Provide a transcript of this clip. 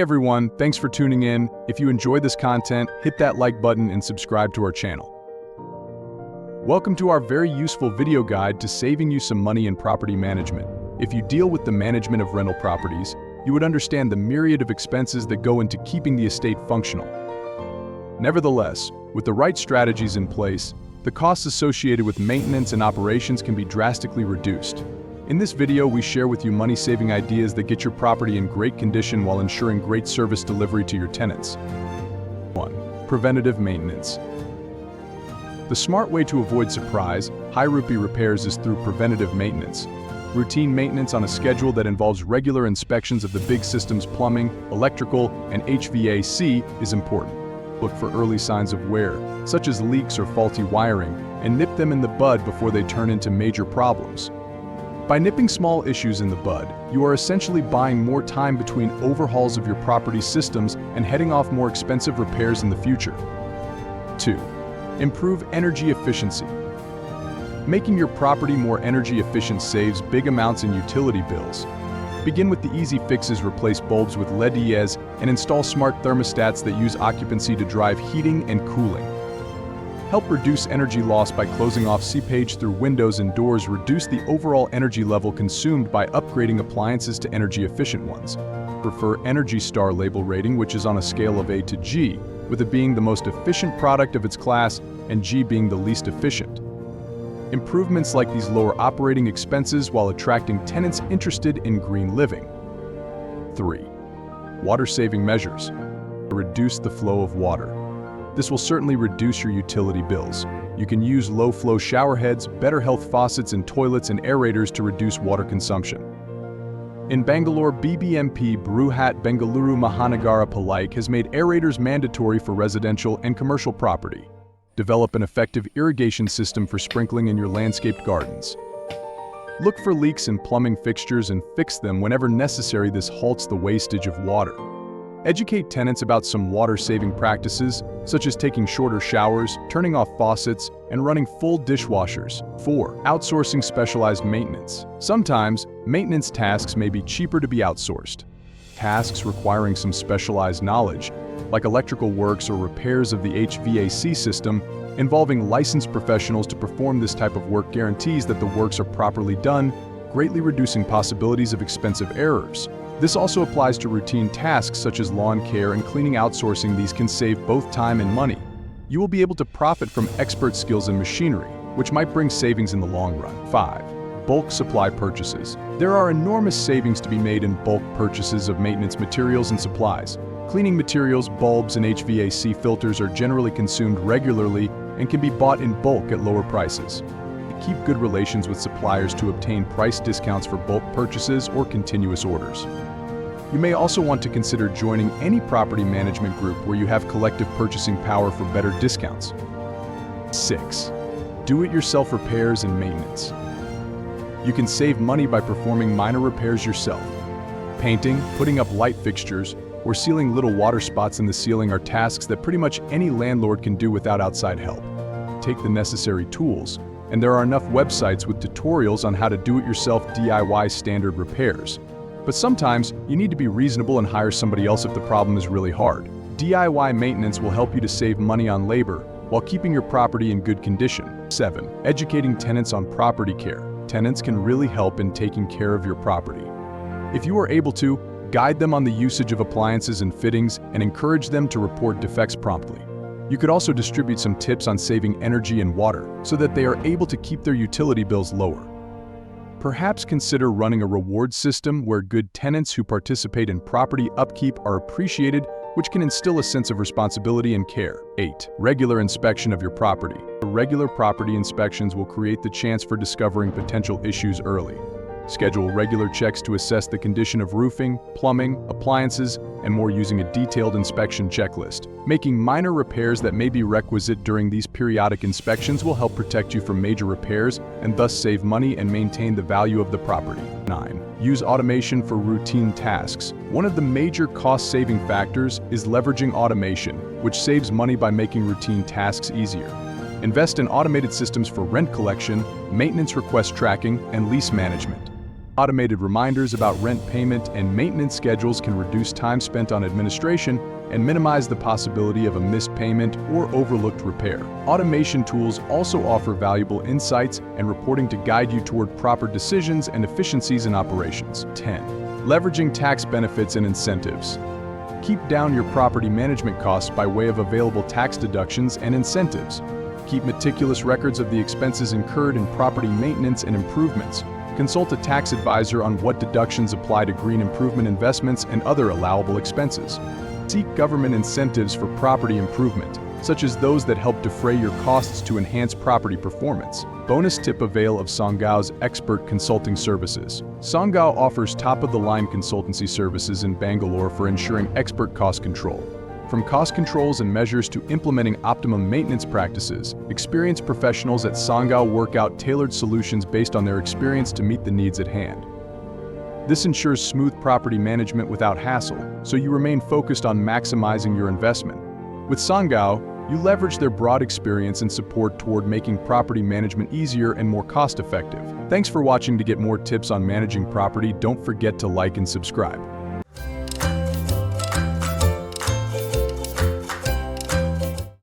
Hey everyone, thanks for tuning in. If you enjoyed this content, hit that like button and subscribe to our channel. Welcome to our very useful video guide to saving you some money in property management. If you deal with the management of rental properties, you would understand the myriad of expenses that go into keeping the estate functional. Nevertheless, with the right strategies in place, the costs associated with maintenance and operations can be drastically reduced. In this video, we share with you money-saving ideas that get your property in great condition while ensuring great service delivery to your tenants. 1. Preventative maintenance. The smart way to avoid surprise, high-rupee repairs is through preventative maintenance. Routine maintenance on a schedule that involves regular inspections of the big system's plumbing, electrical, and HVAC is important. Look for early signs of wear, such as leaks or faulty wiring, and nip them in the bud before they turn into major problems. By nipping small issues in the bud, you are essentially buying more time between overhauls of your property systems and heading off more expensive repairs in the future. 2. Improve energy efficiency. Making your property more energy efficient saves big amounts in utility bills. Begin with the easy fixes: replace bulbs with LEDs and install smart thermostats that use occupancy to drive heating and cooling. Help reduce energy loss by closing off seepage through windows and doors. Reduce the overall energy level consumed by upgrading appliances to energy-efficient ones. Prefer Energy Star label rating, which is on a scale of A to G, with A being the most efficient product of its class and G being the least efficient. Improvements like these lower operating expenses while attracting tenants interested in green living. 3. Water-saving measures. Reduce the flow of water. This will certainly reduce your utility bills. You can use low-flow shower heads, better health faucets and toilets, and aerators to reduce water consumption. In Bangalore, BBMP Bruhat Bengaluru Mahanagara Palike has made aerators mandatory for residential and commercial property. Develop an effective irrigation system for sprinkling in your landscaped gardens. Look for leaks in plumbing fixtures and fix them whenever necessary. This halts the wastage of water. Educate tenants about some water-saving practices, such as taking shorter showers, turning off faucets, and running full dishwashers. 4. Outsourcing specialized maintenance. Sometimes, maintenance tasks may be cheaper to be outsourced. Tasks requiring some specialized knowledge, like electrical works or repairs of the HVAC system, involving licensed professionals to perform this type of work guarantees that the works are properly done, greatly reducing possibilities of expensive errors. This also applies to routine tasks such as lawn care and cleaning. Outsourcing these can save both time and money. You will be able to profit from expert skills and machinery, which might bring savings in the long run. 5. Bulk supply purchases. There are enormous savings to be made in bulk purchases of maintenance materials and supplies. Cleaning materials, bulbs, and HVAC filters are generally consumed regularly and can be bought in bulk at lower prices. Keep good relations with suppliers to obtain price discounts for bulk purchases or continuous orders. You may also want to consider joining any property management group where you have collective purchasing power for better discounts. 6. Do-it-yourself repairs and maintenance. You can save money by performing minor repairs yourself. Painting, putting up light fixtures, or sealing little water spots in the ceiling are tasks that pretty much any landlord can do without outside help. Take the necessary tools, and there are enough websites with tutorials on how to do-it-yourself DIY standard repairs. But sometimes, you need to be reasonable and hire somebody else if the problem is really hard. DIY maintenance will help you to save money on labor while keeping your property in good condition. 7. Educating tenants on property care. Tenants can really help in taking care of your property. If you are able to, guide them on the usage of appliances and fittings and encourage them to report defects promptly. You could also distribute some tips on saving energy and water so that they are able to keep their utility bills lower. Perhaps consider running a reward system where good tenants who participate in property upkeep are appreciated, which can instill a sense of responsibility and care. 8. Regular inspection of your property. Regular property inspections will create the chance for discovering potential issues early. Schedule regular checks to assess the condition of roofing, plumbing, appliances, and more using a detailed inspection checklist. Making minor repairs that may be requisite during these periodic inspections will help protect you from major repairs and thus save money and maintain the value of the property. 9. Use automation for routine tasks. One of the major cost-saving factors is leveraging automation, which saves money by making routine tasks easier. Invest in automated systems for rent collection, maintenance request tracking, and lease management. Automated reminders about rent payment and maintenance schedules can reduce time spent on administration and minimize the possibility of a missed payment or overlooked repair. Automation tools also offer valuable insights and reporting to guide you toward proper decisions and efficiencies in operations. 10. Leveraging tax benefits and incentives. Keep down your property management costs by way of available tax deductions and incentives. Keep meticulous records of the expenses incurred in property maintenance and improvements. Consult a tax advisor on what deductions apply to green improvement investments and other allowable expenses. Seek government incentives for property improvement, such as those that help defray your costs to enhance property performance. Bonus tip: avail of SANGAU's expert consulting services. SANGAU offers top-of-the-line consultancy services in Bangalore for ensuring expert cost control. From cost controls and measures to implementing optimum maintenance practices, experienced professionals at SANGAU work out tailored solutions based on their experience to meet the needs at hand. This ensures smooth property management without hassle, so you remain focused on maximizing your investment. With SANGAU, you leverage their broad experience and support toward making property management easier and more cost-effective. Thanks for watching. To get more tips on managing property, don't forget to like and subscribe.